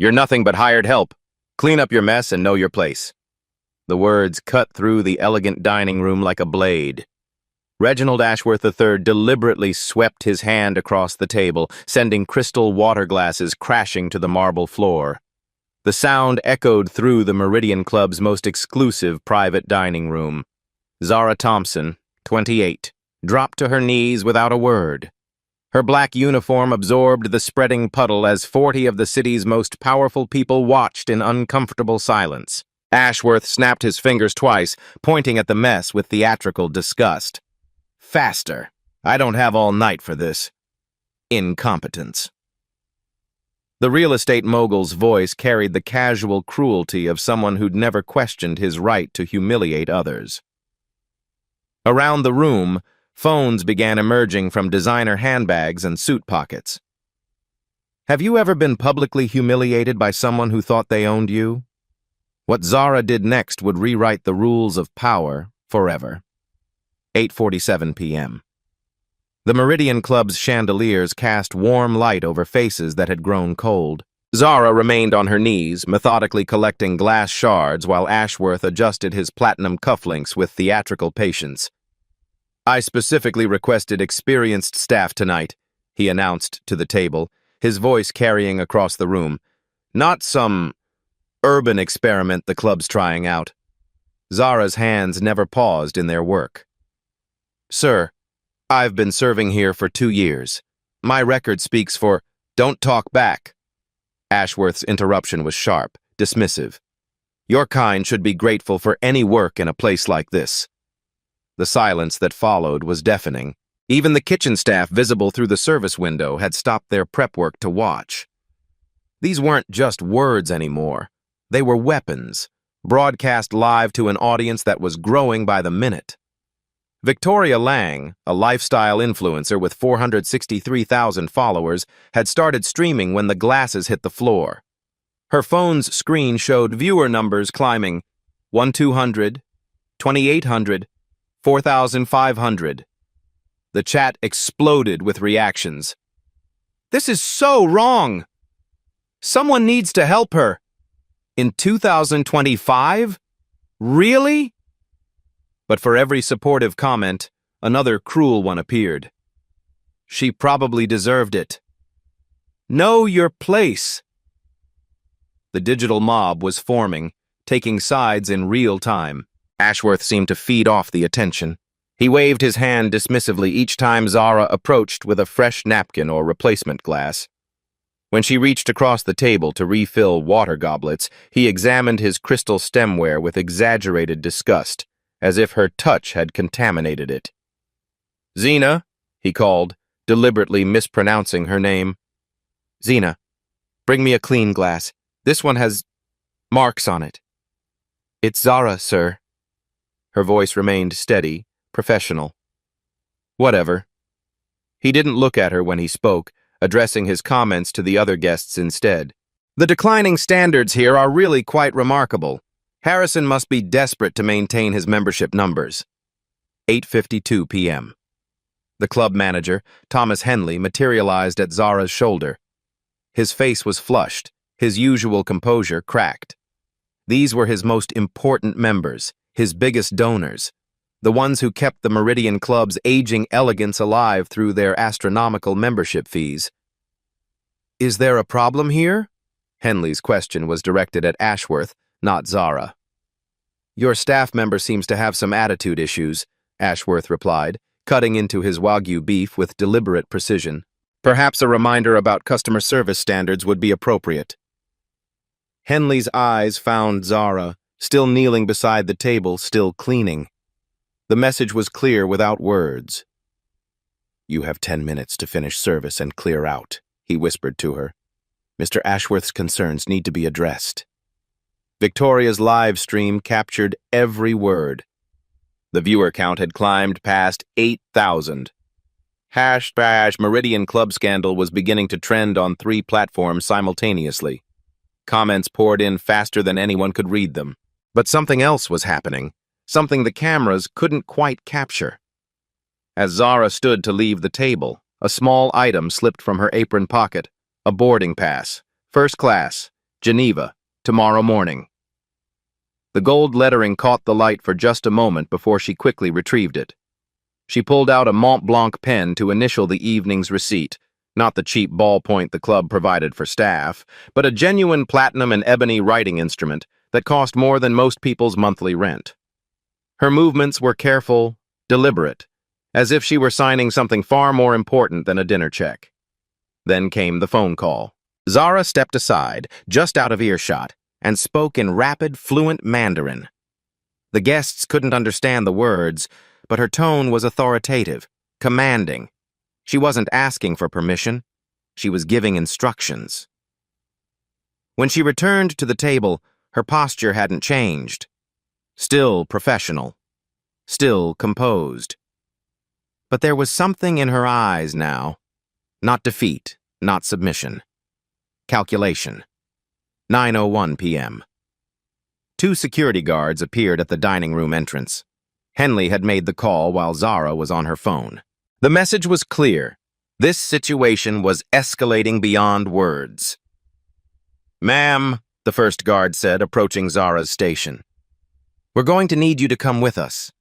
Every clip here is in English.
You're nothing but hired help. Clean up your mess and know your place." The words cut through the elegant dining room like a blade. Reginald Ashworth III deliberately swept his hand across the table, sending crystal water glasses crashing to the marble floor. The sound echoed through the Meridian Club's most exclusive private dining room. Zara Thompson, 28, dropped to her knees without a word. Her black uniform absorbed the spreading puddle as 40 of the city's most powerful people watched in uncomfortable silence. Ashworth snapped his fingers twice, pointing at the mess with theatrical disgust. "Faster. I don't have all night for this. Incompetence." The real estate mogul's voice carried the casual cruelty of someone who'd never questioned his right to humiliate others. Around the room, phones began emerging from designer handbags and suit pockets. Have you ever been publicly humiliated by someone who thought they owned you? What Zara did next would rewrite the rules of power forever. 8:47 p.m. The Meridian Club's chandeliers cast warm light over faces that had grown cold. Zara remained on her knees, methodically collecting glass shards while Ashworth adjusted his platinum cufflinks with theatrical patience. "I specifically requested experienced staff tonight," he announced to the table, his voice carrying across the room. "Not some urban experiment the club's trying out." Zara's hands never paused in their work. "Sir, I've been serving here for 2 years. My record speaks for—" "Don't talk back." Ashworth's interruption was sharp, dismissive. "Your kind should be grateful for any work in a place like this." The silence that followed was deafening. Even the kitchen staff visible through the service window had stopped their prep work to watch. These weren't just words anymore. They were weapons, broadcast live to an audience that was growing by the minute. Victoria Lang, a lifestyle influencer with 463,000 followers, had started streaming when the glasses hit the floor. Her phone's screen showed viewer numbers climbing 1,200, 2,800, 4,500. The chat exploded with reactions. "This is so wrong! Someone needs to help her! In 2025? Really?" But for every supportive comment, another cruel one appeared. "She probably deserved it. Know your place." The digital mob was forming, taking sides in real time. Ashworth seemed to feed off the attention. He waved his hand dismissively each time Zara approached with a fresh napkin or replacement glass. When she reached across the table to refill water goblets, he examined his crystal stemware with exaggerated disgust, as if her touch had contaminated it. "Zena," he called, deliberately mispronouncing her name. "Zena, bring me a clean glass. This one has marks on it." "It's Zara, sir." Her voice remained steady, professional. "Whatever." He didn't look at her when he spoke, addressing his comments to the other guests instead. "The declining standards here are really quite remarkable. Harrison must be desperate to maintain his membership numbers." 8:52 p.m. The club manager, Thomas Henley, materialized at Zara's shoulder. His face was flushed, his usual composure cracked. These were his most important members, his biggest donors, the ones who kept the Meridian Club's aging elegance alive through their astronomical membership fees. "Is there a problem here?" Henley's question was directed at Ashworth, not Zara. "Your staff member seems to have some attitude issues," Ashworth replied, cutting into his Wagyu beef with deliberate precision. "Perhaps a reminder about customer service standards would be appropriate." Henley's eyes found Zara, still kneeling beside the table, still cleaning. The message was clear without words. "You have 10 minutes to finish service and clear out," he whispered to her. "Mr. Ashworth's concerns need to be addressed." Victoria's live stream captured every word. The viewer count had climbed past 8,000. #Meridian Club scandal was beginning to trend on 3 platforms simultaneously. Comments poured in faster than anyone could read them. But something else was happening, something the cameras couldn't quite capture. As Zara stood to leave the table, a small item slipped from her apron pocket, a boarding pass, first class, Geneva, tomorrow morning. The gold lettering caught the light for just a moment before she quickly retrieved it. She pulled out a Mont Blanc pen to initial the evening's receipt, not the cheap ballpoint the club provided for staff, but a genuine platinum and ebony writing instrument that cost more than most people's monthly rent. Her movements were careful, deliberate, as if she were signing something far more important than a dinner check. Then came the phone call. Zara stepped aside, just out of earshot, and spoke in rapid, fluent Mandarin. The guests couldn't understand the words, but her tone was authoritative, commanding. She wasn't asking for permission. She was giving instructions. When she returned to the table, her posture hadn't changed. Still professional. Still composed. But there was something in her eyes now. Not defeat, not submission. Calculation. 9:01 p.m. 2 security guards appeared at the dining room entrance. Henley had made the call while Zara was on her phone. The message was clear. This situation was escalating beyond words. "Ma'am," the first guard said, approaching Zara's station. "We're going to need you to come with us."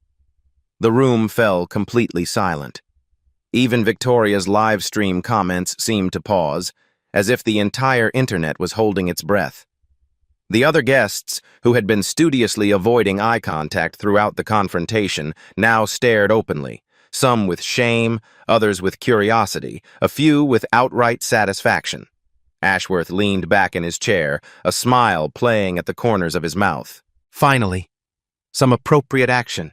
The room fell completely silent. Even Victoria's live stream comments seemed to pause, as if the entire internet was holding its breath. The other guests, who had been studiously avoiding eye contact throughout the confrontation, now stared openly, some with shame, others with curiosity, a few with outright satisfaction. Ashworth leaned back in his chair, a smile playing at the corners of his mouth. Finally, some appropriate action.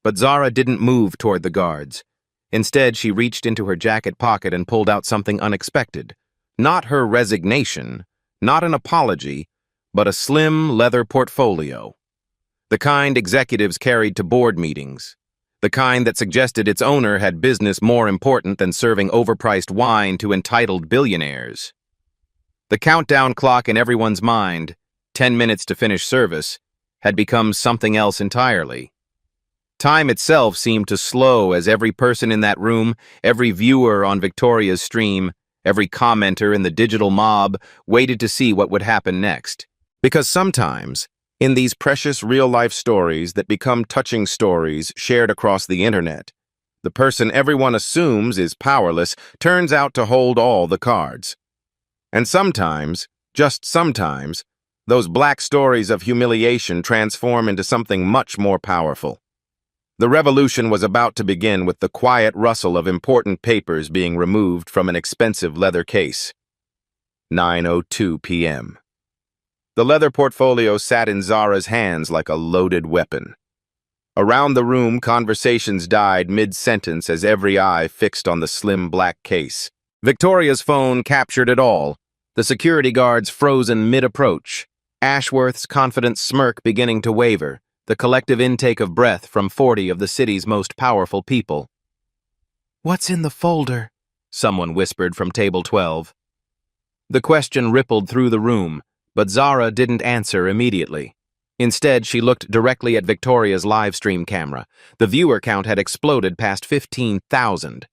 But Zara didn't move toward the guards. Instead, she reached into her jacket pocket and pulled out something unexpected. Not her resignation, not an apology, but a slim leather portfolio. The kind executives carried to board meetings. The kind that suggested its owner had business more important than serving overpriced wine to entitled billionaires. The countdown clock in everyone's mind, 10 minutes to finish service, had become something else entirely. Time itself seemed to slow as every person in that room, every viewer on Victoria's stream, every commenter in the digital mob waited to see what would happen next. Because sometimes, in these precious real-life stories that become touching stories shared across the internet, the person everyone assumes is powerless turns out to hold all the cards. And sometimes, just sometimes, those black stories of humiliation transform into something much more powerful. The revolution was about to begin with the quiet rustle of important papers being removed from an expensive leather case. 9:02 p.m. The leather portfolio sat in Zara's hands like a loaded weapon. Around the room, conversations died mid-sentence as every eye fixed on the slim black case. Victoria's phone captured it all, the security guards frozen mid-approach, Ashworth's confident smirk beginning to waver, the collective intake of breath from 40 of the city's most powerful people. "What's in the folder?" someone whispered from table 12. The question rippled through the room, but Zara didn't answer immediately. Instead, she looked directly at Victoria's live stream camera. The viewer count had exploded past 15,000.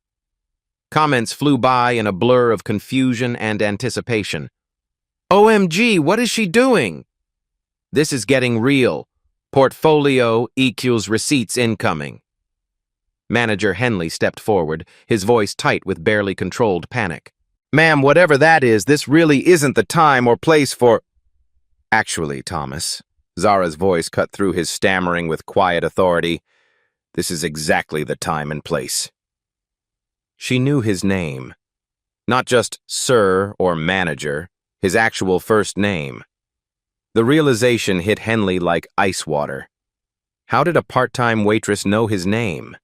Comments flew by in a blur of confusion and anticipation. "OMG, what is she doing?" "This is getting real. Portfolio equals receipts incoming." Manager Henley stepped forward, his voice tight with barely controlled panic. "Ma'am, whatever that is, this really isn't the time or place for—" "Actually, Thomas," Zara's voice cut through his stammering with quiet authority, "this is exactly the time and place." She knew his name. Not just sir or manager, his actual first name. The realization hit Henley like ice water. How did a part-time waitress know his name?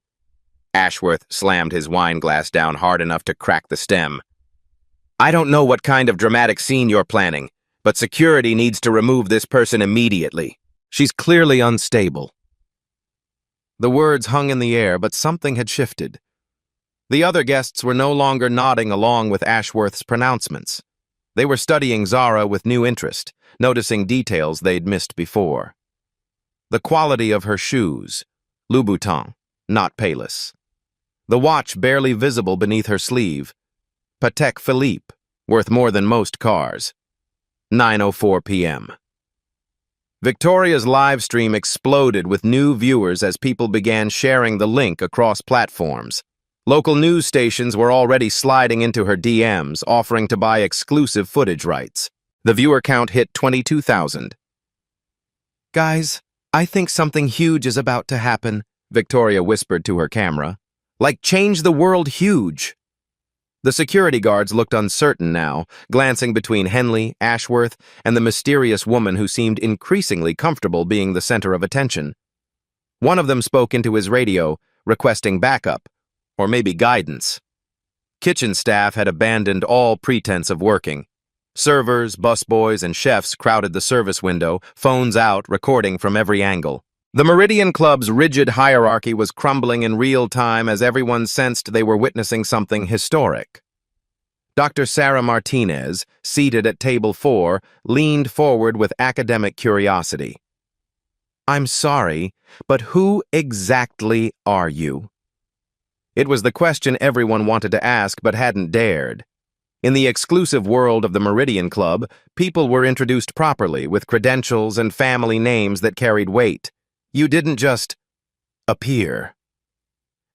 Ashworth slammed his wine glass down hard enough to crack the stem. "I don't know what kind of dramatic scene you're planning, but security needs to remove this person immediately. She's clearly unstable." The words hung in the air, but something had shifted. The other guests were no longer nodding along with Ashworth's pronouncements. They were studying Zara with new interest, noticing details they'd missed before. The quality of her shoes, Louboutin, not Payless. The watch barely visible beneath her sleeve, Patek Philippe, worth more than most cars. 9:04 p.m. Victoria's live stream exploded with new viewers as people began sharing the link across platforms. Local news stations were already sliding into her DMs, offering to buy exclusive footage rights. The viewer count hit 22,000. "Guys, I think something huge is about to happen," Victoria whispered to her camera. "Like change the world huge." The security guards looked uncertain now, glancing between Henley, Ashworth, and the mysterious woman who seemed increasingly comfortable being the center of attention. One of them spoke into his radio, requesting backup, or maybe guidance. Kitchen staff had abandoned all pretense of working. Servers, busboys, and chefs crowded the service window, phones out, recording from every angle. The Meridian Club's rigid hierarchy was crumbling in real time as everyone sensed they were witnessing something historic. Dr. Sarah Martinez, seated at table 4, leaned forward with academic curiosity. "I'm sorry, but who exactly are you?" It was the question everyone wanted to ask but hadn't dared. In the exclusive world of the Meridian Club, people were introduced properly with credentials and family names that carried weight. You didn't just appear.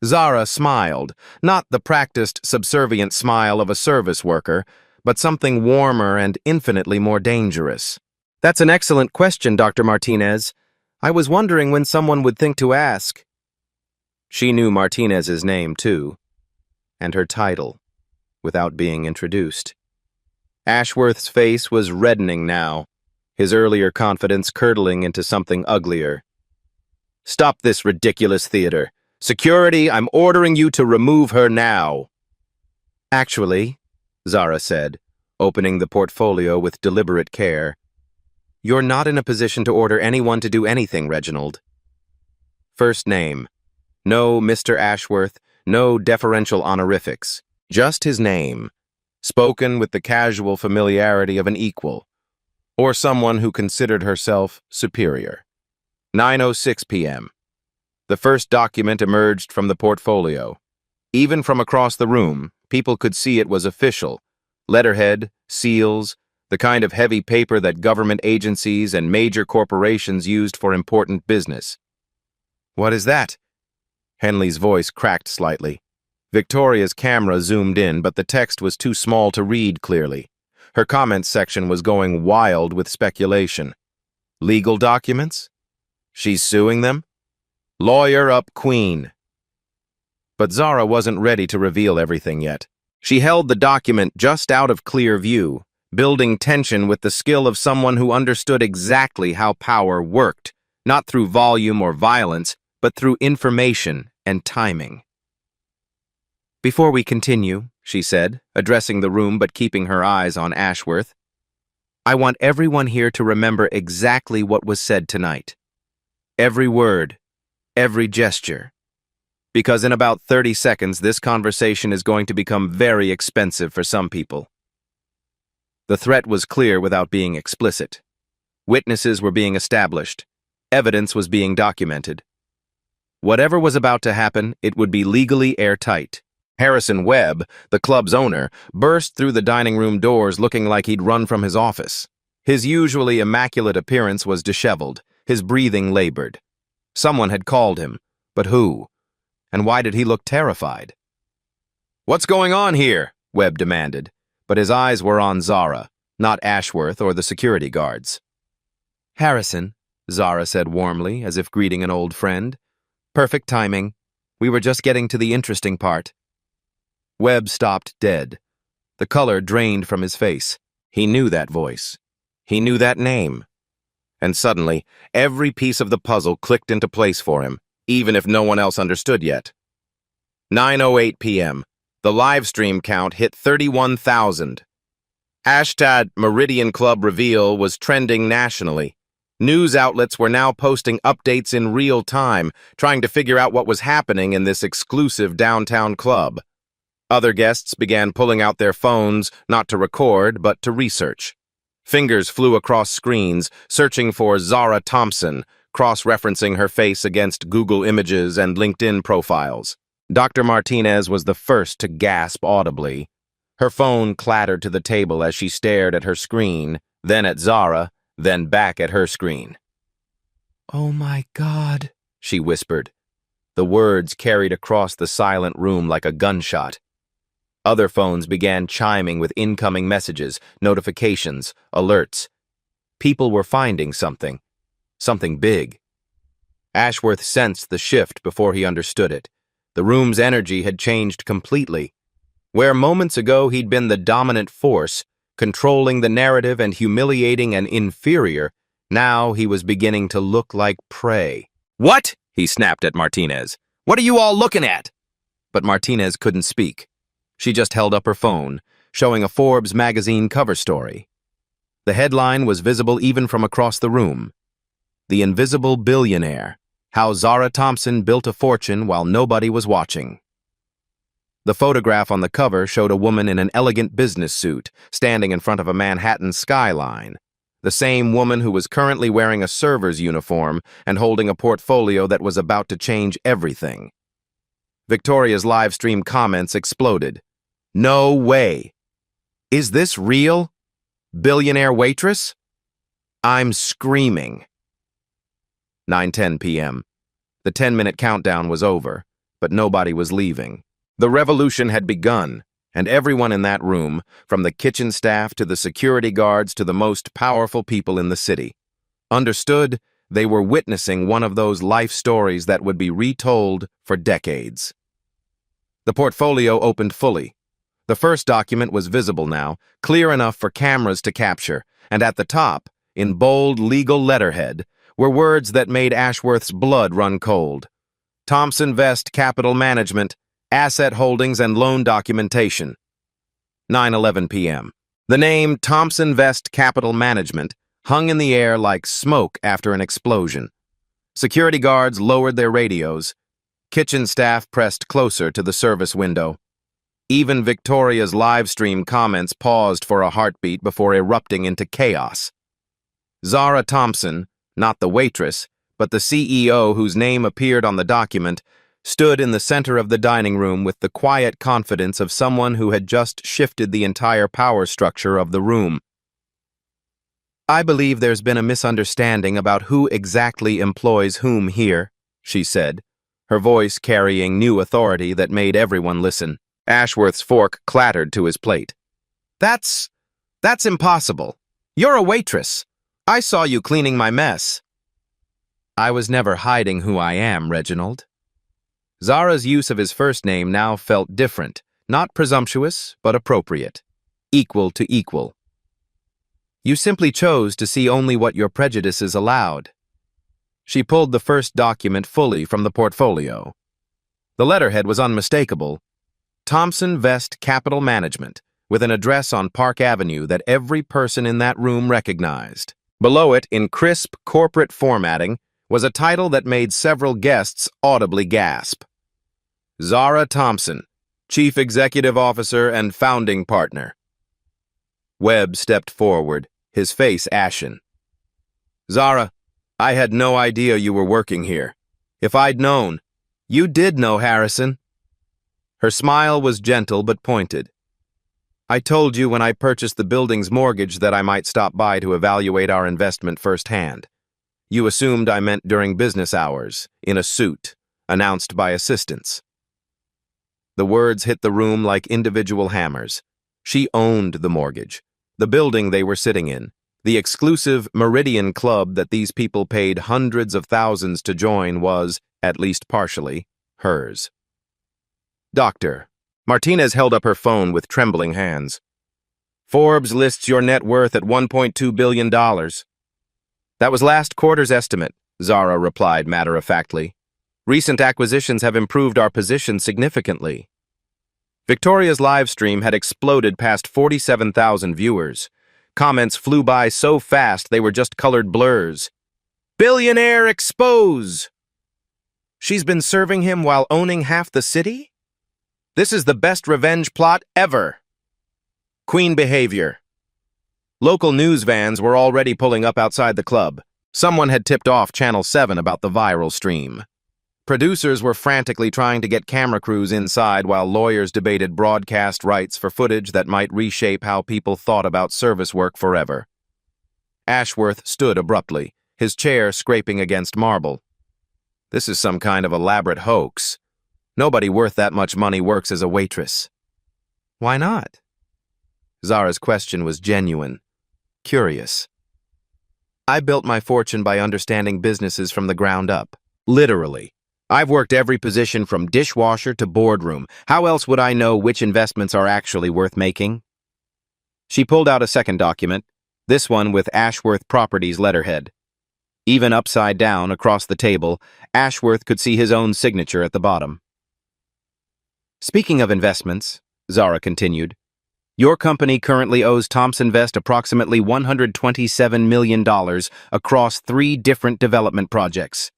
Zara smiled, not the practiced, subservient smile of a service worker, but something warmer and infinitely more dangerous. "That's an excellent question, Dr. Martinez. I was wondering when someone would think to ask." She knew Martinez's name, too, and her title, without being introduced. Ashworth's face was reddening now, his earlier confidence curdling into something uglier. "Stop this ridiculous theater. Security, I'm ordering you to remove her now." "Actually," Zara said, opening the portfolio with deliberate care, "you're not in a position to order anyone to do anything, Reginald." First name. No Mr. Ashworth, no deferential honorifics. Just his name, spoken with the casual familiarity of an equal, or someone who considered herself superior. 9:06 p.m. The first document emerged from the portfolio. Even from across the room, people could see it was official. Letterhead, seals, the kind of heavy paper that government agencies and major corporations used for important business. "What is that?" Henley's voice cracked slightly. Victoria's camera zoomed in, but the text was too small to read clearly. Her comments section was going wild with speculation. Legal documents? She's suing them? Lawyer up, Queen. But Zara wasn't ready to reveal everything yet. She held the document just out of clear view, building tension with the skill of someone who understood exactly how power worked, not through volume or violence, but through information and timing. "Before we continue," she said, addressing the room but keeping her eyes on Ashworth, "I want everyone here to remember exactly what was said tonight. Every word, every gesture. Because in about 30 seconds, this conversation is going to become very expensive for some people." The threat was clear without being explicit. Witnesses were being established. Evidence was being documented. Whatever was about to happen, it would be legally airtight. Harrison Webb, the club's owner, burst through the dining room doors looking like he'd run from his office. His usually immaculate appearance was disheveled, his breathing labored. Someone had called him, but who? And why did he look terrified? "What's going on here?" Webb demanded, but his eyes were on Zara, not Ashworth or the security guards. "Harrison," Zara said warmly, as if greeting an old friend. "Perfect timing. We were just getting to the interesting part." Webb stopped dead. The color drained from his face. He knew that voice. He knew that name. And suddenly, every piece of the puzzle clicked into place for him, even if no one else understood yet. 9:08 p.m. The live stream count hit 31,000. Hashtag Meridian Club reveal was trending nationally. News outlets were now posting updates in real time, trying to figure out what was happening in this exclusive downtown club. Other guests began pulling out their phones, not to record, but to research. Fingers flew across screens, searching for Zara Thompson, cross-referencing her face against Google Images and LinkedIn profiles. Dr. Martinez was the first to gasp audibly. Her phone clattered to the table as she stared at her screen, then at Zara, then back at her screen. "Oh my God," she whispered. The words carried across the silent room like a gunshot. Other phones began chiming with incoming messages, notifications, alerts. People were finding something big. Ashworth sensed the shift before he understood it. The room's energy had changed completely. Where moments ago he'd been the dominant force, controlling the narrative and humiliating an inferior, now he was beginning to look like prey. "What?" he snapped at Martinez. "What are you all looking at?" But Martinez couldn't speak. She just held up her phone, showing a Forbes magazine cover story. The headline was visible even from across the room. "The Invisible Billionaire: How Zara Thompson Built a Fortune While Nobody Was Watching." The photograph on the cover showed a woman in an elegant business suit, standing in front of a Manhattan skyline. The same woman who was currently wearing a server's uniform and holding a portfolio that was about to change everything. Victoria's live stream comments exploded. "No way! Is this real? Billionaire Waitress?" I'm screaming. 9:10 p.m. The 10-minute countdown was over, but nobody was leaving. The revolution had begun, and everyone in that room, from the kitchen staff to the security guards to the most powerful people in the city, understood they were witnessing one of those life stories that would be retold for decades. The portfolio opened fully. The first document was visible now, clear enough for cameras to capture, and at the top, in bold legal letterhead, were words that made Ashworth's blood run cold. Thompson Vest Capital Management, Asset Holdings and Loan Documentation. 9:11 p.m. The name Thompson Vest Capital Management hung in the air like smoke after an explosion. Security guards lowered their radios. Kitchen staff pressed closer to the service window. Even Victoria's live stream comments paused for a heartbeat before erupting into chaos. Zara Thompson, not the waitress, but the CEO whose name appeared on the document, stood in the center of the dining room with the quiet confidence of someone who had just shifted the entire power structure of the room. "I believe there's been a misunderstanding about who exactly employs whom here," she said, her voice carrying new authority that made everyone listen. Ashworth's fork clattered to his plate. That's impossible. You're a waitress. I saw you cleaning my mess." "I was never hiding who I am, Reginald." Zara's use of his first name now felt different, not presumptuous, but appropriate. Equal to equal. "You simply chose to see only what your prejudices allowed." She pulled the first document fully from the portfolio. The letterhead was unmistakable. Thompson Vest Capital Management, with an address on Park Avenue that every person in that room recognized. Below it, in crisp corporate formatting, was a title that made several guests audibly gasp. Zara Thompson, Chief Executive Officer and Founding Partner. Webb stepped forward, his face ashen. "Zara, I had no idea you were working here. If I'd known..." "You did know, Harrison." Her smile was gentle but pointed. "I told you when I purchased the building's mortgage that I might stop by to evaluate our investment firsthand. You assumed I meant during business hours, in a suit, announced by assistants." The words hit the room like individual hammers. She owned the mortgage, the building they were sitting in, the exclusive Meridian Club that these people paid hundreds of thousands to join was, at least partially, hers. "Doctor." Martinez held up her phone with trembling hands. "Forbes lists your net worth at $1.2 billion. "That was last quarter's estimate," Zara replied matter-of-factly. "Recent acquisitions have improved our position significantly." Victoria's live stream had exploded past 47,000 viewers. Comments flew by so fast they were just colored blurs. "Billionaire expose! She's been serving him while owning half the city? This is the best revenge plot ever. Queen behavior." Local news vans were already pulling up outside the club. Someone had tipped off Channel 7 about the viral stream. Producers were frantically trying to get camera crews inside while lawyers debated broadcast rights for footage that might reshape how people thought about service work forever. Ashworth stood abruptly, his chair scraping against marble. This is some kind of elaborate hoax. Nobody worth that much money works as a waitress. Why not? Zara's question was genuine, curious. I built my fortune by understanding businesses from the ground up. Literally. I've worked every position from dishwasher to boardroom. How else would I know which investments are actually worth making? She pulled out a second document, this one with Ashworth Properties letterhead. Even upside down across the table, Ashworth could see his own signature at the bottom. Speaking of investments, Zara continued, your company currently owes Thompson Vest approximately $127 million across 3 different development projects.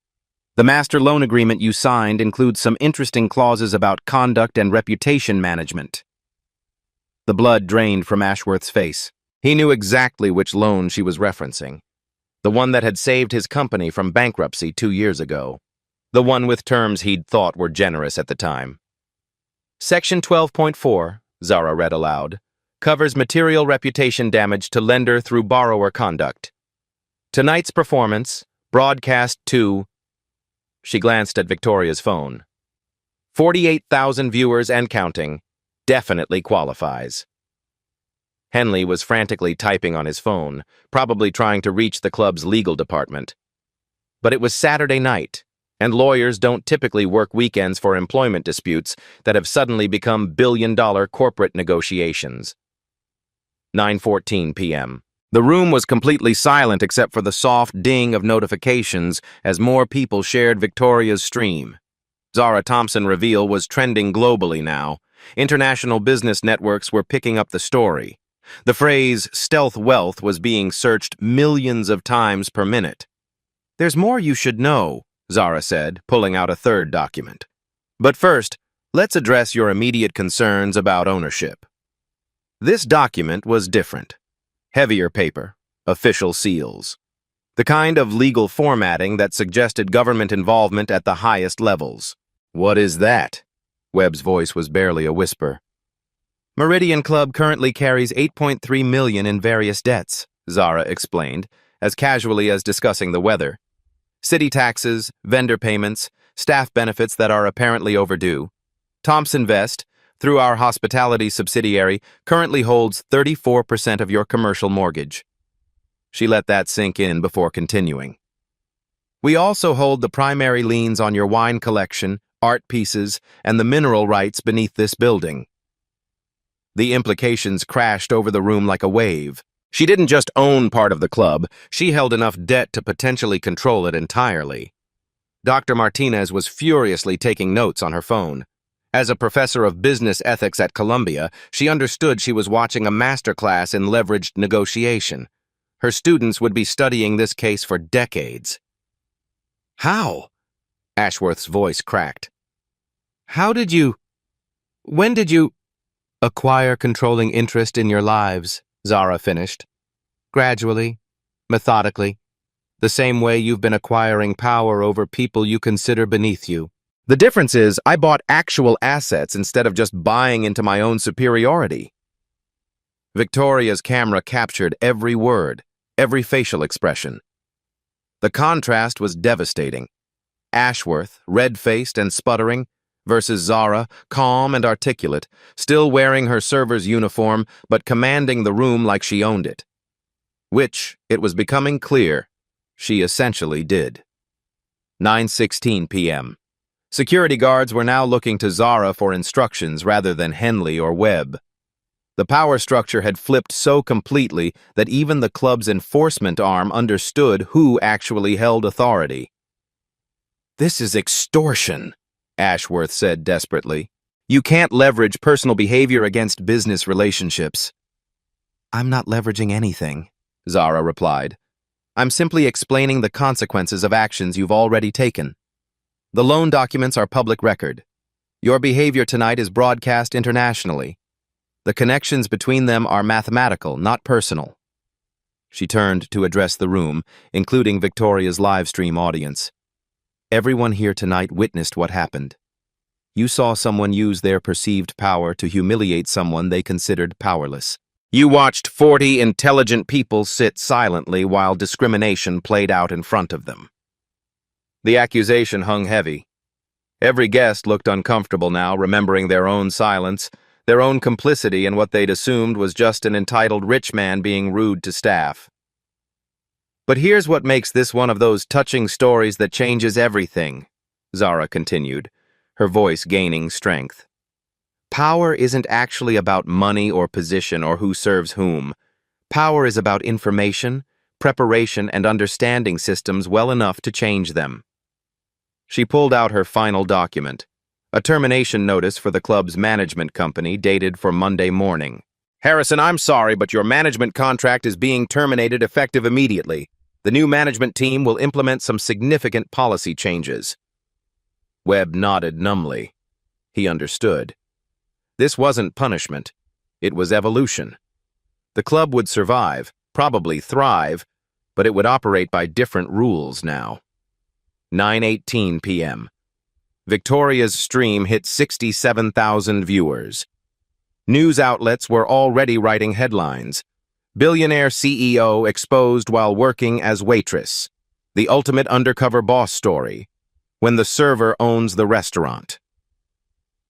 The master loan agreement you signed includes some interesting clauses about conduct and reputation management. The blood drained from Ashworth's face. He knew exactly which loan she was referencing. The one that had saved his company from bankruptcy 2 years ago. The one with terms he'd thought were generous at the time. Section 12.4, Zara read aloud, covers material reputation damage to lender through borrower conduct. Tonight's performance, broadcast to... She glanced at Victoria's phone. 48,000 viewers and counting. Definitely qualifies. Henley was frantically typing on his phone, probably trying to reach the club's legal department. But it was Saturday night, and lawyers don't typically work weekends for employment disputes that have suddenly become billion-dollar corporate negotiations. 9:14 p.m. The room was completely silent except for the soft ding of notifications as more people shared Victoria's stream. Zara Thompson reveal was trending globally now. International business networks were picking up the story. The phrase stealth wealth was being searched millions of times per minute. There's more you should know, Zara said, pulling out a third document. But first, let's address your immediate concerns about ownership. This document was different. Heavier paper, official seals. The kind of legal formatting that suggested government involvement at the highest levels. What is that? Webb's voice was barely a whisper. Meridian Club currently carries $8.3 million in various debts, Zara explained, as casually as discussing the weather. City taxes, vendor payments, staff benefits that are apparently overdue. Thompson Vest, through our hospitality subsidiary, currently holds 34% of your commercial mortgage. She let that sink in before continuing. We also hold the primary liens on your wine collection, art pieces, and the mineral rights beneath this building. The implications crashed over the room like a wave. She didn't just own part of the club, she held enough debt to potentially control it entirely. Dr. Martinez was furiously taking notes on her phone. As a professor of business ethics at Columbia, she understood she was watching a masterclass in leveraged negotiation. Her students would be studying this case for decades. How? Ashworth's voice cracked. When did you acquire controlling interest in your lives? Zara finished. Gradually, methodically, the same way you've been acquiring power over people you consider beneath you. The difference is I bought actual assets instead of just buying into my own superiority. Victoria's camera captured every word, every facial expression. The contrast was devastating. Ashworth, red-faced and sputtering, versus Zara, calm and articulate, still wearing her server's uniform but commanding the room like she owned it. Which, it was becoming clear, she essentially did. 9:16 p.m. Security guards were now looking to Zara for instructions rather than Henley or Webb. The power structure had flipped so completely that even the club's enforcement arm understood who actually held authority. This is extortion, Ashworth said desperately. You can't leverage personal behavior against business relationships. I'm not leveraging anything, Zara replied. I'm simply explaining the consequences of actions you've already taken. The loan documents are public record. Your behavior tonight is broadcast internationally. The connections between them are mathematical, not personal. She turned to address the room, including Victoria's live stream audience. Everyone here tonight witnessed what happened. You saw someone use their perceived power to humiliate someone they considered powerless. You watched 40 intelligent people sit silently while discrimination played out in front of them. The accusation hung heavy. Every guest looked uncomfortable now, remembering their own silence, their own complicity in what they'd assumed was just an entitled rich man being rude to staff. But here's what makes this one of those touching stories that changes everything, Zara continued, her voice gaining strength. Power isn't actually about money or position or who serves whom. Power is about information, preparation, and understanding systems well enough to change them. She pulled out her final document, a termination notice for the club's management company dated for Monday morning. Harrison, I'm sorry, but your management contract is being terminated effective immediately. The new management team will implement some significant policy changes. Webb nodded numbly. He understood. This wasn't punishment. It was evolution. The club would survive, probably thrive, but it would operate by different rules now. 9:18 p.m. Victoria's stream hit 67,000 viewers. News outlets were already writing headlines. Billionaire CEO exposed while working as waitress. The ultimate undercover boss story. When the server owns the restaurant.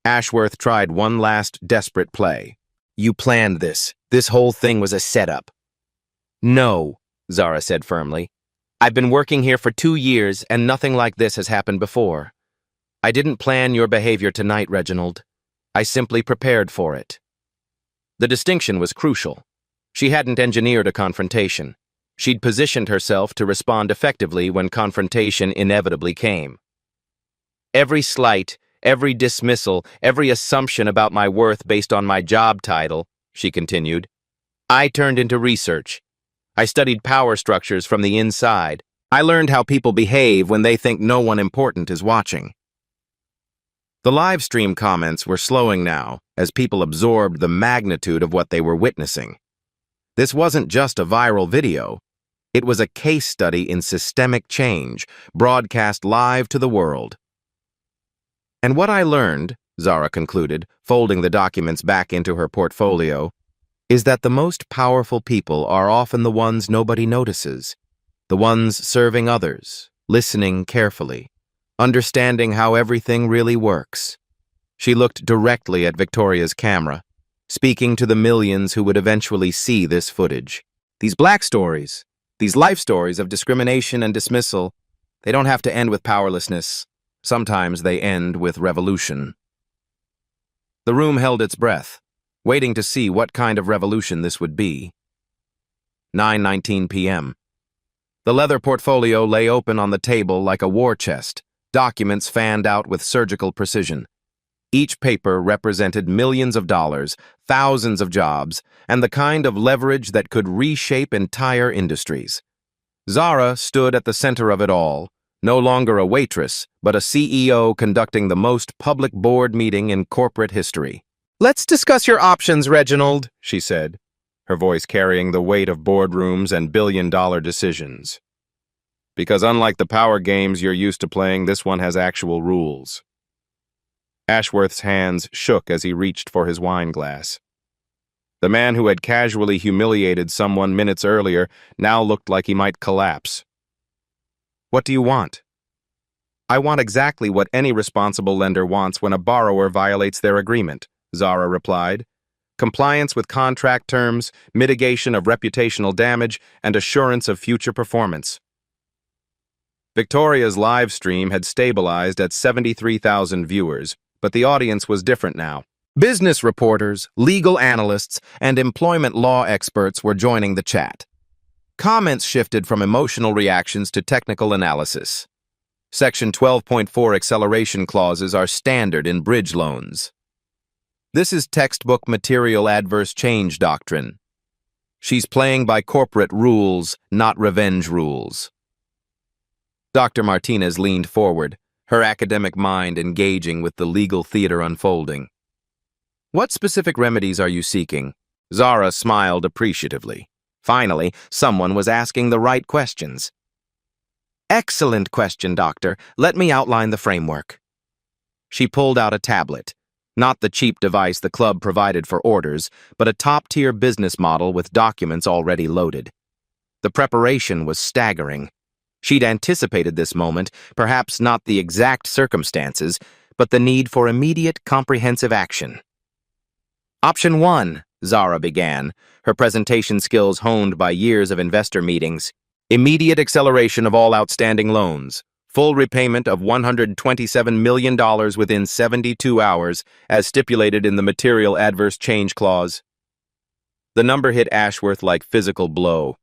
Ashworth tried one last desperate play. You planned this. This whole thing was a setup. No, Zara said firmly. I've been working here for 2 years and nothing like this has happened before. I didn't plan your behavior tonight, Reginald. I simply prepared for it. The distinction was crucial. She hadn't engineered a confrontation. She'd positioned herself to respond effectively when confrontation inevitably came. Every slight, every dismissal, every assumption about my worth based on my job title, she continued, I turned into research. I studied power structures from the inside. I learned how people behave when they think no one important is watching. The live stream comments were slowing now as people absorbed the magnitude of what they were witnessing. This wasn't just a viral video. It was a case study in systemic change, broadcast live to the world. And what I learned, Zara concluded, folding the documents back into her portfolio, is that the most powerful people are often the ones nobody notices, the ones serving others, listening carefully, understanding how everything really works. She looked directly at Victoria's camera, speaking to the millions who would eventually see this footage. These black stories, these life stories of discrimination and dismissal, they don't have to end with powerlessness. Sometimes they end with revolution. The room held its breath, waiting to see what kind of revolution this would be. 9:19 p.m. The leather portfolio lay open on the table like a war chest, documents fanned out with surgical precision. Each paper represented millions of dollars, thousands of jobs, and the kind of leverage that could reshape entire industries. Zara stood at the center of it all, no longer a waitress, but a CEO conducting the most public board meeting in corporate history. Let's discuss your options, Reginald, she said, her voice carrying the weight of boardrooms and billion-dollar decisions. Because unlike the power games you're used to playing, this one has actual rules. Ashworth's hands shook as he reached for his wine glass. The man who had casually humiliated someone minutes earlier now looked like he might collapse. What do you want? I want exactly what any responsible lender wants when a borrower violates their agreement, Zara replied. Compliance with contract terms, mitigation of reputational damage, and assurance of future performance. Victoria's live stream had stabilized at 73,000 viewers, but the audience was different now. Business reporters, legal analysts, and employment law experts were joining the chat. Comments shifted from emotional reactions to technical analysis. Section 12.4 acceleration clauses are standard in bridge loans. This is textbook material adverse change doctrine. She's playing by corporate rules, not revenge rules. Dr. Martinez leaned forward, her academic mind engaging with the legal theater unfolding. What specific remedies are you seeking? Zara smiled appreciatively. Finally, someone was asking the right questions. Excellent question, Doctor. Let me outline the framework. She pulled out a tablet. Not the cheap device the club provided for orders, but a top-tier business model with documents already loaded. The preparation was staggering. She'd anticipated this moment, perhaps not the exact circumstances, but the need for immediate, comprehensive action. Option 1, Zara began, her presentation skills honed by years of investor meetings. Immediate acceleration of all outstanding loans. Full repayment of $127 million within 72 hours, as stipulated in the Material Adverse Change Clause. The number hit Ashworth like physical blow.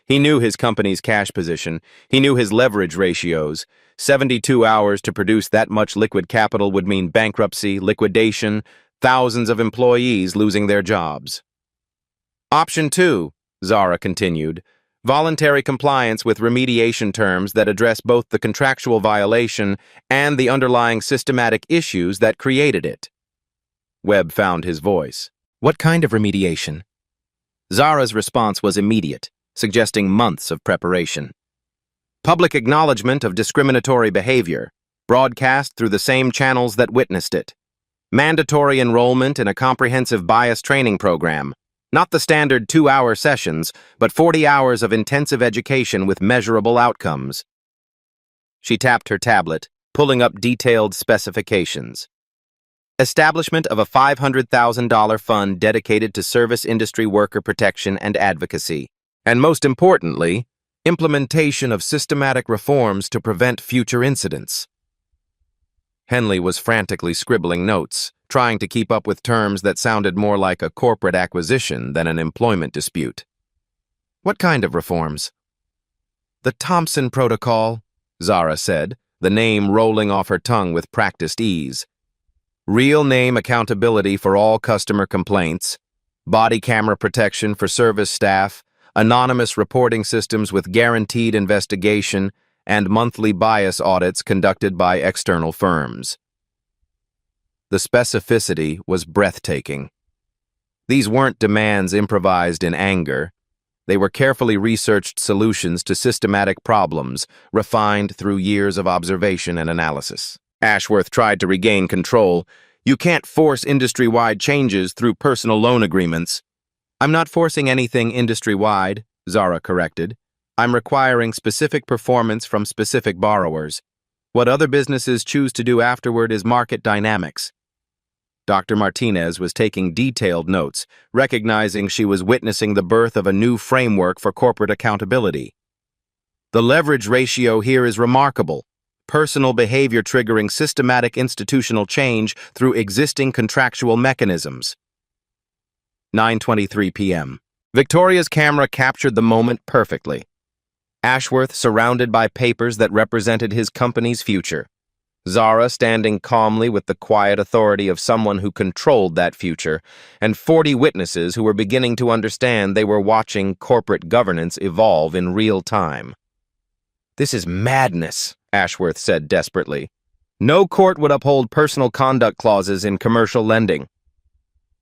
He knew his company's cash position. He knew his leverage ratios. 72 hours to produce that much liquid capital would mean bankruptcy, liquidation, thousands of employees losing their jobs. Option 2, Zara continued, voluntary compliance with remediation terms that address both the contractual violation and the underlying systematic issues that created it. Webb found his voice. What kind of remediation? Zara's response was immediate, suggesting months of preparation. Public acknowledgement of discriminatory behavior, broadcast through the same channels that witnessed it. Mandatory enrollment in a comprehensive bias training program. Not the standard 2-hour sessions, but 40 hours of intensive education with measurable outcomes. She tapped her tablet, pulling up detailed specifications. Establishment of a $500,000 fund dedicated to service industry worker protection and advocacy. And most importantly, implementation of systematic reforms to prevent future incidents. Henley was frantically scribbling notes, trying to keep up with terms that sounded more like a corporate acquisition than an employment dispute. What kind of reforms? The Thompson Protocol, Zara said, the name rolling off her tongue with practiced ease. Real name accountability for all customer complaints, body camera protection for service staff, anonymous reporting systems with guaranteed investigation, and monthly bias audits conducted by external firms. The specificity was breathtaking. These weren't demands improvised in anger. They were carefully researched solutions to systematic problems, refined through years of observation and analysis. Ashworth tried to regain control. You can't force industry-wide changes through personal loan agreements. I'm not forcing anything industry-wide, Zara corrected. I'm requiring specific performance from specific borrowers. What other businesses choose to do afterward is market dynamics. Dr. Martinez was taking detailed notes, recognizing she was witnessing the birth of a new framework for corporate accountability. The leverage ratio here is remarkable. Personal behavior triggering systematic institutional change through existing contractual mechanisms. 9:23 p.m. Victoria's camera captured the moment perfectly. Ashworth surrounded by papers that represented his company's future. Zara standing calmly with the quiet authority of someone who controlled that future, and 40 witnesses who were beginning to understand they were watching corporate governance evolve in real time. This is madness, Ashworth said desperately. No court would uphold personal conduct clauses in commercial lending.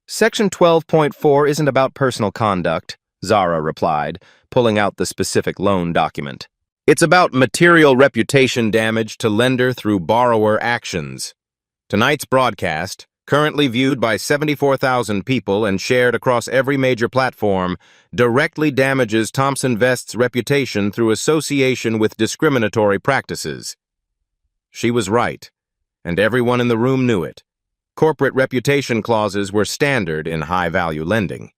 Section 12.4 isn't about personal conduct, Zara replied, pulling out the specific loan document. It's about material reputation damage to lender through borrower actions. Tonight's broadcast, currently viewed by 74,000 people and shared across every major platform, directly damages Thompson Vest's reputation through association with discriminatory practices. She was right, and everyone in the room knew it. Corporate reputation clauses were standard in high-value lending.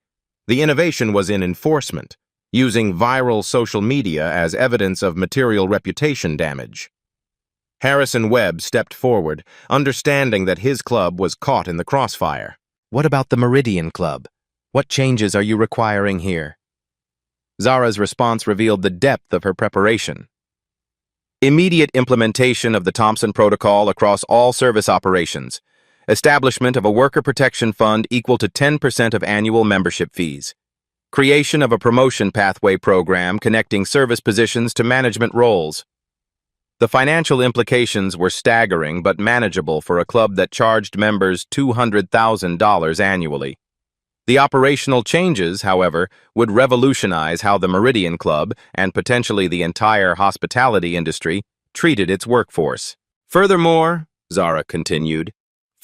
The innovation was in enforcement, using viral social media as evidence of material reputation damage. Harrison Webb stepped forward, understanding that his club was caught in the crossfire. What about the Meridian Club? What changes are you requiring here? Zara's response revealed the depth of her preparation. Immediate implementation of the Thompson Protocol across all service operations. Establishment of a worker protection fund equal to 10% of annual membership fees. Creation of a promotion pathway program connecting service positions to management roles. The financial implications were staggering but manageable for a club that charged members $200,000 annually. The operational changes, however, would revolutionize how the Meridian Club, and potentially the entire hospitality industry, treated its workforce. Furthermore, Zara continued,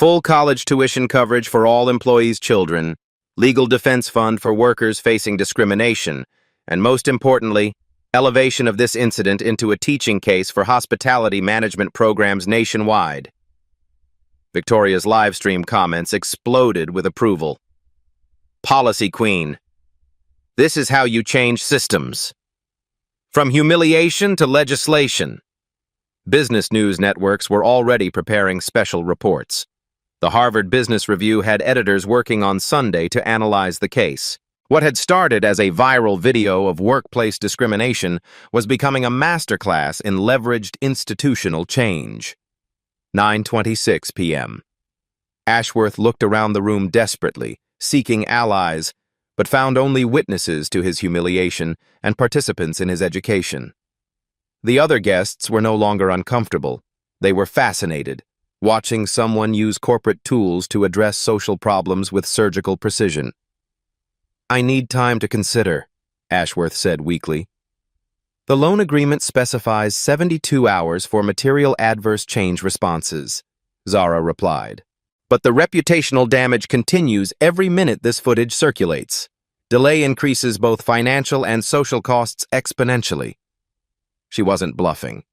full college tuition coverage for all employees' children, legal defense fund for workers facing discrimination, and most importantly, elevation of this incident into a teaching case for hospitality management programs nationwide. Victoria's live stream comments exploded with approval. Policy Queen. This is how you change systems. From humiliation to legislation. Business news networks were already preparing special reports. The Harvard Business Review had editors working on Sunday to analyze the case. What had started as a viral video of workplace discrimination was becoming a masterclass in leveraged institutional change. 9:26 p.m. Ashworth looked around the room desperately, seeking allies, but found only witnesses to his humiliation and participants in his education. The other guests were no longer uncomfortable. They were fascinated, watching someone use corporate tools to address social problems with surgical precision. "I need time to consider," Ashworth said weakly. "The loan agreement specifies 72 hours for material adverse change responses," Zara replied. "But the reputational damage continues every minute this footage circulates. Delay increases both financial and social costs exponentially." She wasn't bluffing.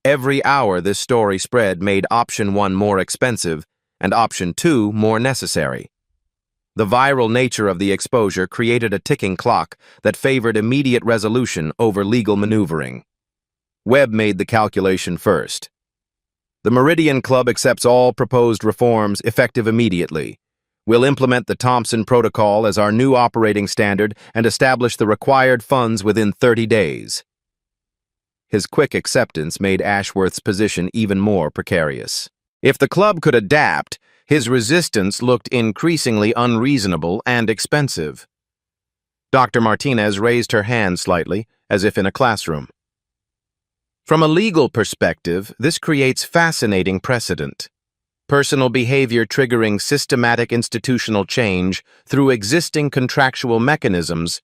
Every hour this story spread made option 1 more expensive and option 2 more necessary. The viral nature of the exposure created a ticking clock that favored immediate resolution over legal maneuvering. Webb made the calculation first. "The Meridian Club accepts all proposed reforms effective immediately. We'll implement the Thompson Protocol as our new operating standard and establish the required funds within 30 days. His quick acceptance made Ashworth's position even more precarious. If the club could adapt, his resistance looked increasingly unreasonable and expensive. Dr. Martinez raised her hand slightly, as if in a classroom. "From a legal perspective, this creates fascinating precedent. Personal behavior triggering systematic institutional change through existing contractual mechanisms,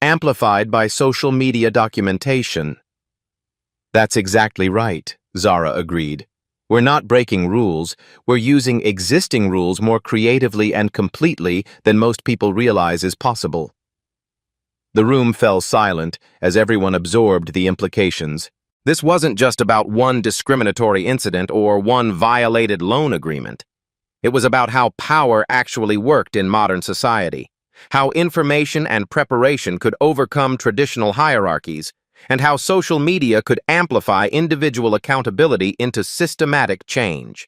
amplified by social media documentation." "That's exactly right," Zara agreed. "We're not breaking rules, we're using existing rules more creatively and completely than most people realize is possible." The room fell silent as everyone absorbed the implications. This wasn't just about one discriminatory incident or one violated loan agreement. It was about how power actually worked in modern society, how information and preparation could overcome traditional hierarchies, and how social media could amplify individual accountability into systematic change.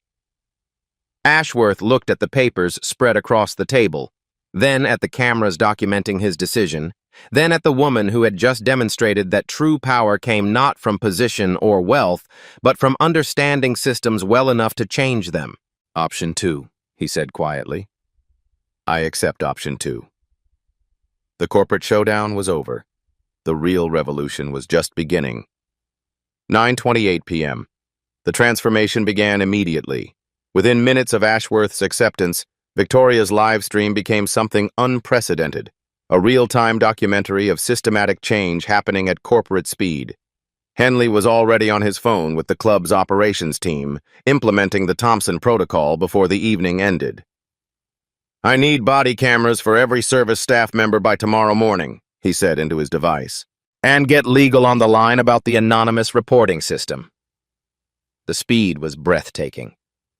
Ashworth looked at the papers spread across the table, then at the cameras documenting his decision, then at the woman who had just demonstrated that true power came not from position or wealth, but from understanding systems well enough to change them. "Option 2, he said quietly. "I accept option 2. The corporate showdown was over. The real revolution was just beginning. 9:28 p.m. The transformation began immediately. Within minutes of Ashworth's acceptance, Victoria's live stream became something unprecedented, a real-time documentary of systematic change happening at corporate speed. Henley was already on his phone with the club's operations team, implementing the Thompson Protocol before the evening ended. "I need body cameras for every service staff member by tomorrow morning," he said into his device. "And get legal on the line about the anonymous reporting system." The speed was breathtaking.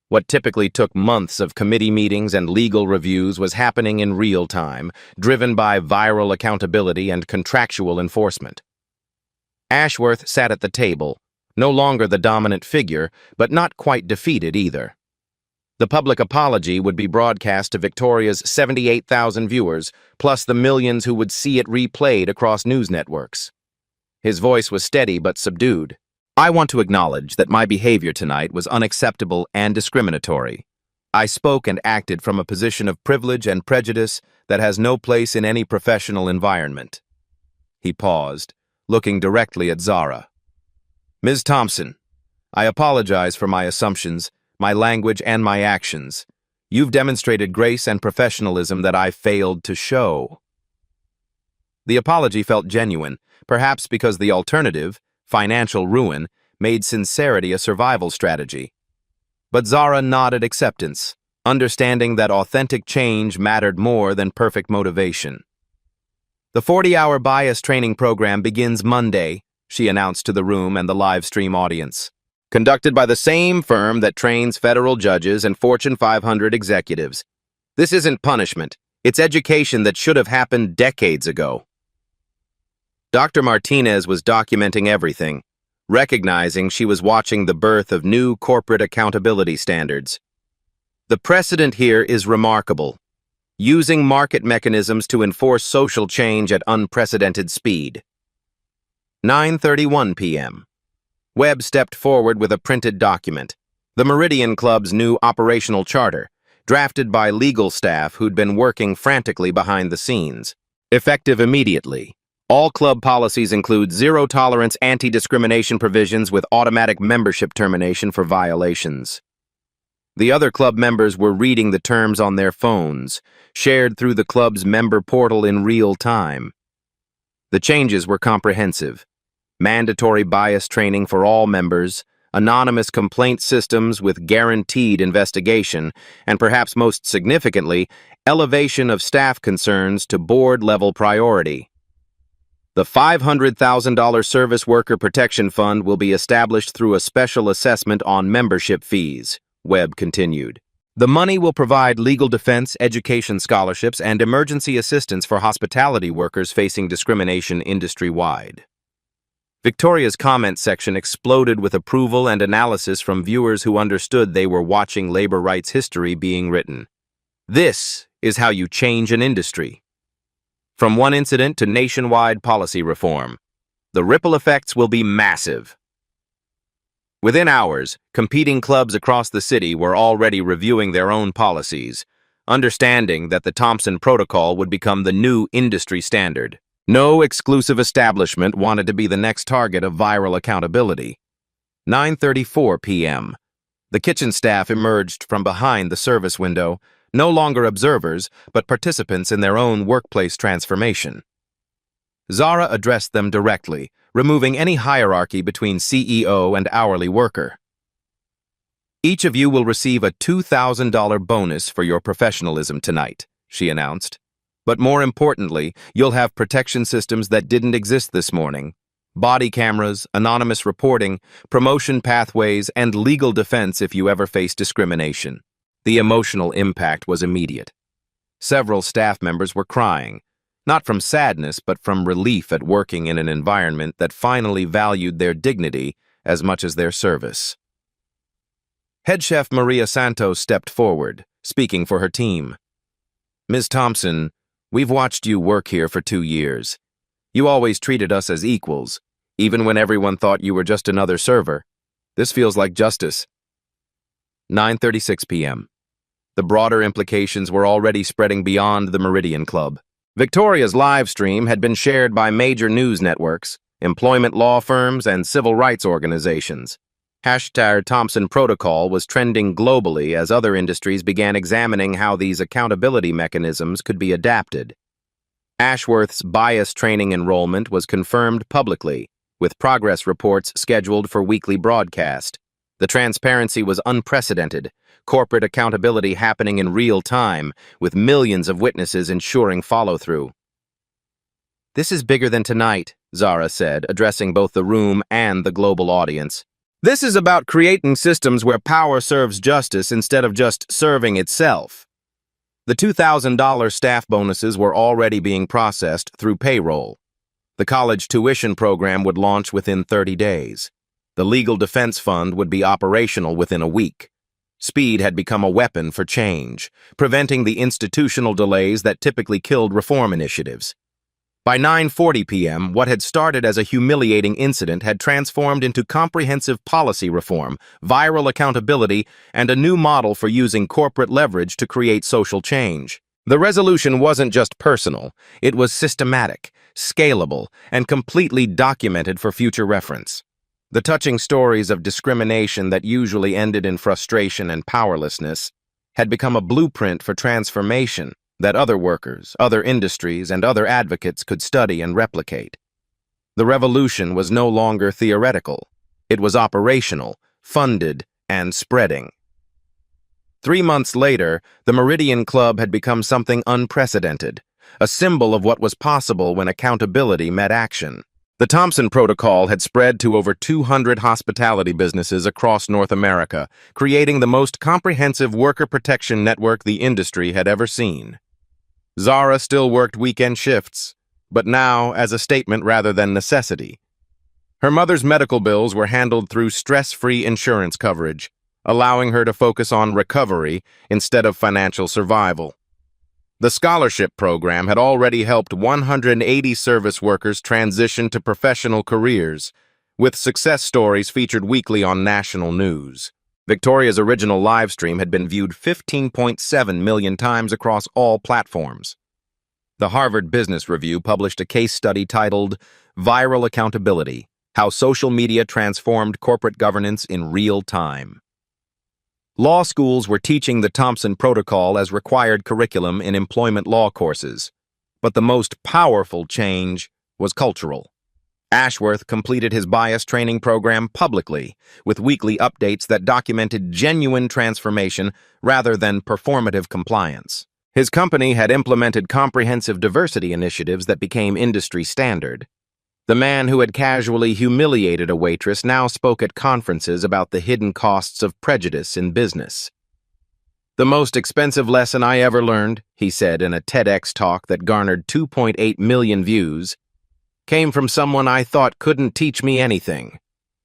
What typically took months of committee meetings and legal reviews was happening in real time, driven by viral accountability and contractual enforcement. Ashworth sat at the table, no longer the dominant figure, but not quite defeated either. The public apology would be broadcast to Victoria's 78,000 viewers, plus the millions who would see it replayed across news networks. His voice was steady but subdued. "I want to acknowledge that my behavior tonight was unacceptable and discriminatory. I spoke and acted from a position of privilege and prejudice that has no place in any professional environment." He paused, looking directly at Zara. "Ms. Thompson, I apologize for my assumptions, my language, and my actions. You've demonstrated grace and professionalism that I failed to show." The apology felt genuine, perhaps because the alternative, financial ruin, made sincerity a survival strategy. But Zara nodded acceptance, understanding that authentic change mattered more than perfect motivation. The 40-hour bias training program begins Monday, she announced to the room and the live stream audience. Conducted by the same firm that trains federal judges and Fortune 500 executives. This isn't punishment. It's education that should have happened decades ago. Dr. Martinez was documenting everything, recognizing she was watching the birth of new corporate accountability standards. The precedent here is remarkable, using market mechanisms to enforce social change at unprecedented speed. 9:31 p.m. Webb stepped forward with a printed document, the Meridian Club's new operational charter, drafted by legal staff who'd been working frantically behind the scenes. Effective immediately, all club policies include zero-tolerance anti-discrimination provisions with automatic membership termination for violations. The other club members were reading the terms on their phones, shared through the club's member portal in real time. The changes were comprehensive. Mandatory bias training for all members, anonymous complaint systems with guaranteed investigation, and perhaps most significantly, elevation of staff concerns to board-level priority. The $500,000 Service Worker Protection Fund will be established through a special assessment on membership fees, Webb continued. The money will provide legal defense, education scholarships, and emergency assistance for hospitality workers facing discrimination industry-wide. Victoria's comment section exploded with approval and analysis from viewers who understood they were watching labor rights history being written. This is how you change an industry. From one incident to nationwide policy reform, the ripple effects will be massive. Within hours, competing clubs across the city were already reviewing their own policies, understanding that the Thompson Protocol would become the new industry standard. No exclusive establishment wanted to be the next target of viral accountability. 9:34 p.m. The kitchen staff emerged from behind the service window, no longer observers, but participants in their own workplace transformation. Zara addressed them directly, removing any hierarchy between CEO and hourly worker. Each of you will receive a $2,000 bonus for your professionalism tonight, she announced. But more importantly, you'll have protection systems that didn't exist this morning. Body cameras, anonymous reporting, promotion pathways, and legal defense if you ever face discrimination. The emotional impact was immediate. Several staff members were crying, not from sadness but from relief at working in an environment that finally valued their dignity as much as their service. Head chef Maria Santos stepped forward, speaking for her team. Ms. Thompson, we've watched you work here for 2 years. You always treated us as equals, even when everyone thought you were just another server. This feels like justice. 9:36 p.m. The broader implications were already spreading beyond the Meridian Club. Victoria's live stream had been shared by major news networks, employment law firms, and civil rights organizations. #Thompson Protocol was trending globally as other industries began examining how these accountability mechanisms could be adapted. Ashworth's bias training enrollment was confirmed publicly, with progress reports scheduled for weekly broadcast. The transparency was unprecedented, corporate accountability happening in real time, with millions of witnesses ensuring follow-through. This is bigger than tonight, Zara said, addressing both the room and the global audience. This is about creating systems where power serves justice instead of just serving itself. The $2,000 staff bonuses were already being processed through payroll. The college tuition program would launch within 30 days. The legal defense fund would be operational within a week. Speed had become a weapon for change, preventing the institutional delays that typically killed reform initiatives. By 9:40 p.m., what had started as a humiliating incident had transformed into comprehensive policy reform, viral accountability, and a new model for using corporate leverage to create social change. The resolution wasn't just personal, it was systematic, scalable, and completely documented for future reference. The touching stories of discrimination that usually ended in frustration and powerlessness had become a blueprint for transformation that other workers, other industries, and other advocates could study and replicate. The revolution was no longer theoretical. It was operational, funded, and spreading. 3 months later, the Meridian Club had become something unprecedented, a symbol of what was possible when accountability met action. The Thompson Protocol had spread to over 200 hospitality businesses across North America, creating the most comprehensive worker protection network the industry had ever seen. Zara still worked weekend shifts, but now as a statement rather than necessity. Her mother's medical bills were handled through stress-free insurance coverage, allowing her to focus on recovery instead of financial survival. The scholarship program had already helped 180 service workers transition to professional careers, with success stories featured weekly on national news. Victoria's original live stream had been viewed 15.7 million times across all platforms. The Harvard Business Review published a case study titled Viral Accountability: How Social Media Transformed Corporate Governance in Real Time. Law schools were teaching the Thompson Protocol as required curriculum in employment law courses, but the most powerful change was cultural. Ashworth completed his bias training program publicly, with weekly updates that documented genuine transformation rather than performative compliance. His company had implemented comprehensive diversity initiatives that became industry standard. The man who had casually humiliated a waitress now spoke at conferences about the hidden costs of prejudice in business. "The most expensive lesson I ever learned," he said in a TEDx talk that garnered 2.8 million views, "came from someone I thought couldn't teach me anything.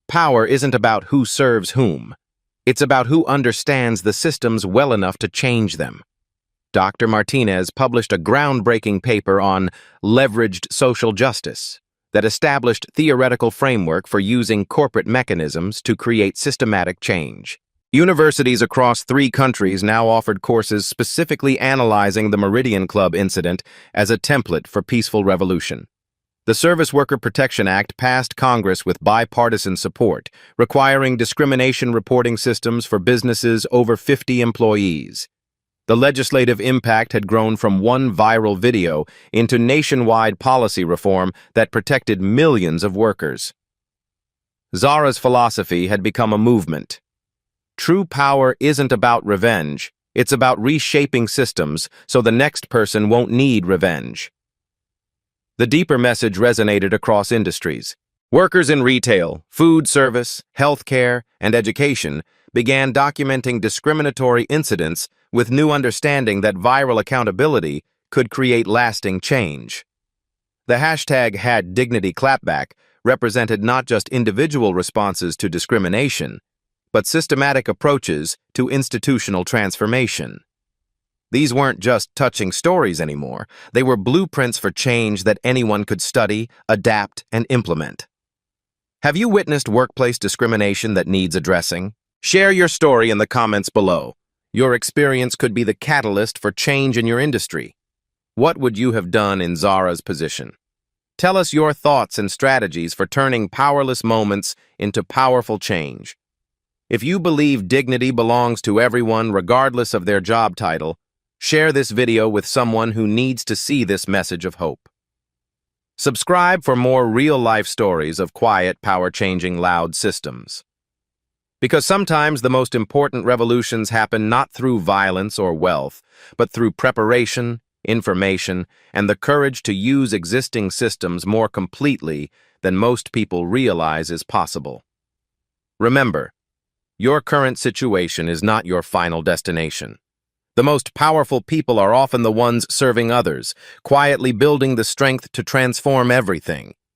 Power isn't about who serves whom. It's about who understands the systems well enough to change them." Dr. Martinez published a groundbreaking paper on leveraged social justice that established theoretical framework for using corporate mechanisms to create systematic change. Universities across 3 countries now offered courses specifically analyzing the Meridian Club incident as a template for peaceful revolution. The Service Worker Protection Act passed Congress with bipartisan support, requiring discrimination reporting systems for businesses over 50 employees. The legislative impact had grown from one viral video into nationwide policy reform that protected millions of workers. Zara's philosophy had become a movement. True power isn't about revenge, it's about reshaping systems so the next person won't need revenge. The deeper message resonated across industries. Workers in retail, food service, healthcare, and education began documenting discriminatory incidents with new understanding that viral accountability could create lasting change. The hashtag #HadDignityClapback represented not just individual responses to discrimination, but systematic approaches to institutional transformation. These weren't just touching stories anymore. They were blueprints for change that anyone could study, adapt, and implement. Have you witnessed workplace discrimination that needs addressing? Share your story in the comments below. Your experience could be the catalyst for change in your industry. What would you have done in Zara's position? Tell us your thoughts and strategies for turning powerless moments into powerful change. If you believe dignity belongs to everyone regardless of their job title, share this video with someone who needs to see this message of hope. Subscribe for more real-life stories of quiet, power-changing, loud systems. Because sometimes the most important revolutions happen not through violence or wealth, but through preparation, information, and the courage to use existing systems more completely than most people realize is possible. Remember, your current situation is not your final destination. The most powerful people are often the ones serving others, quietly building the strength to transform everything.